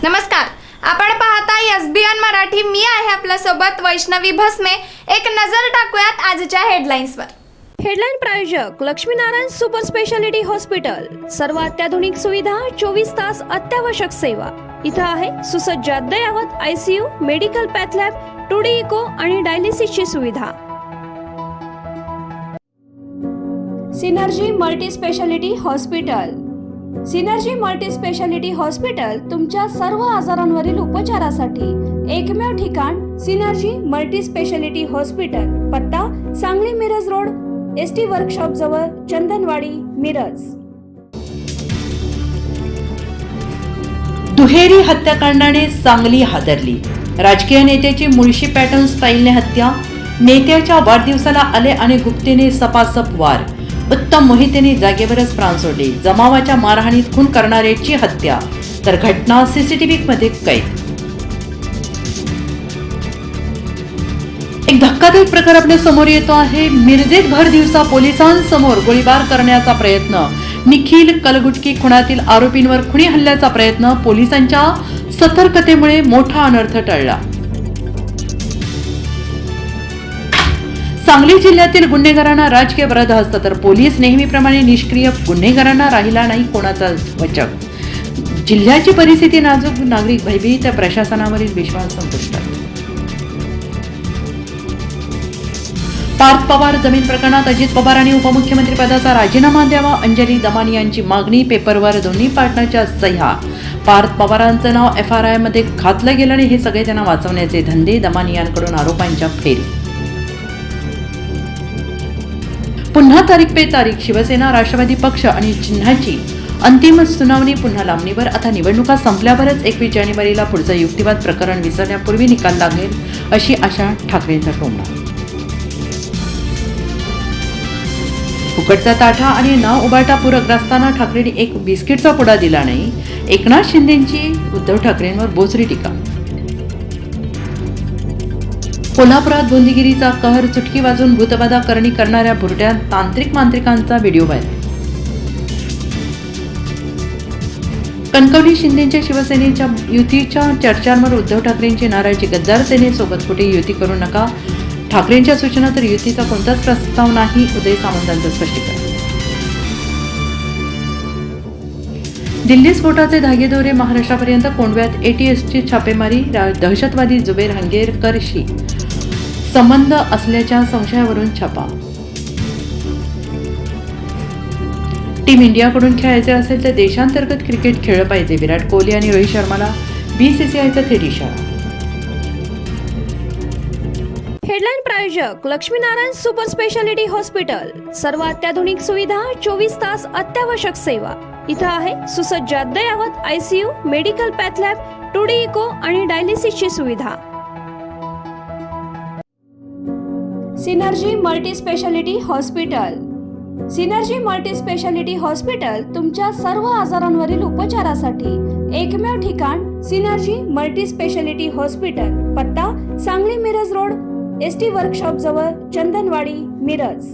नमस्कार, आपण पाहताय एसबीएन मराठी. मी आहे आपल्या सोबत वैष्णवी भस्मे. एक नजर टाकूयात आजच्या हेडलाईन्सवर. हेडलाईन प्रायोजक लक्ष्मीनारायण सुपर स्पेशालिटी हॉस्पिटल. सर्व अत्याधुनिक सुविधा, 24 तास अत्यावश्यक सेवा. इथं आहे सुसज्ज अद्ययावत ICU, medical path lab, 2D echo आणि डायलिसिसची सुविधा. Synergy multi speciality hospital. Synergy multi speciality hospital तुमच्या सर्व आजारांवरील उपचारासाठी एकमेव ठिकाण. Synergy multi speciality hospital. पत्ता Sangli Miraj road, ST workshop जवळ, चंदनवाडी, मिरज. दुहेरी हत्याकांडाने सांगली हादरली. राजकीय नेत्याची मुळशी पॅटर्न स्टाईलने हत्या. नेत्याच्या वाढदिवसाला आले आणि गुप्तेने सपासप वार. उत्तम मोहितेने जागेवरच प्राण सोडले. जमावाच्या मारहाणीत खून करणाऱ्याची हत्या, तर घटना सीसीटीव्ही मध्ये कैद. एक धक्कादायक प्रकार आपल्या समोर येतो आहे. मिरजेत भर दिवसा पोलिसांसमोर गोळीबार करण्याचा प्रयत्न. निखिल कलगुटकी खुनातील आरोपींवर खुनी हल्ल्याचा प्रयत्न. पोलिसांच्या सतर्कतेमुळे मोठा अनर्थ टळला. सांगली जिल्ह्यातील गुन्हेगारांना राजकीय बरदास्त, तर पोलीस नेहमीप्रमाणे निष्क्रिय. गुन्हेगारांना राहिला नाही कोणाचा वचक. जिल्ह्याची परिस्थिती नाजूक. नागरिक भयभीत. प्रशासनावरील विश्वास संपुष्टात. पार्थ पवार जमीन प्रकरणात अजित पवार आणि उपमुख्यमंत्री पदाचा राजीनामा द्यावा. अंजली दमानी यांची मागणी. पेपरवर दोन्ही पार्टनरच्या सह्या. पार्थ पवारांचं नाव FRI मध्ये घातलं गेलं आणि हे सगळे त्यांना वाचवण्याचे धंदे. दमानी यांकडून आरोपांच्या फेरी. पुन्हा तारीख पे तारीख. शिवसेना, राष्ट्रवादी पक्ष आणि चिन्हाची अंतिम सुनावणी पुन्हा लांबणीवर. आता निवडणुका संपल्यावरच 21 जानेवारीला पुढचं युक्तिवाद प्रकरण विसरण्यापूर्वी निकाल लागेल अशी आशा ठाकरेंचा टोमणा. फुकटचा ताठा आणि नाव उबाटा पूरग्रस्तांना ठाकरेंनी एक बिस्किटचा पुडा दिला नाही. एकनाथ शिंदेंची उद्धव ठाकरेंवर बोचरी टीका. कोल्हापुरात गोंदिगिरीचा कहर. चुटकी वाजून भूतबाधा करणी करणाऱ्या भुरट्या तांत्रिक मांत्रिकांचा व्हिडिओ व्हायरल. कणकवली शिंदेच्या शिवसेनेच्या युतीच्या चर्चांवर उद्धव ठाकरेंची नाराजी. गद्दार सेनेसोबत कुठे युती करू नका. ठाकरेंच्या सूचना, तर युतीचा कोणताच प्रस्ताव नाही. उदय सामंतांचं स्पष्टीकरण. दिल्ली स्फोटाचे धागेदोरे महाराष्ट्रापर्यंत. कोंडव्यात ATSची छापेमारी. दहशतवादी जुबेर हंगेरकरशी संबंध असल्याच्या संशयावरून छापा. टीम इंडियाकडून खेळायचे असेल तर देशांतर्गत क्रिकेट खेळलं पाहिजे. विराट कोहली आणि रोहित शर्माला BCCIचा थेट इशारा. हेडलाईन प्रायोजक लक्ष्मीनारायण सुपर स्पेशालिटी हॉस्पिटल. सर्व अत्याधुनिक सुविधा, 24 तास अत्यावश्यक सेवा. इथं आहे सुसज्ज अद्ययावत ICU, medical path lab, 2D echo आणि डायलिसिसची सुविधा. Synergy multi speciality hospital. Synergy multi speciality hospital तुमच्या सर्व आजारांवरील उपचारासाठी एकमेव ठिकाण. Synergy multi speciality hospital. पत्ता Sangli Miraj road, ST workshop जवळ, चंदनवाडी, मिरज.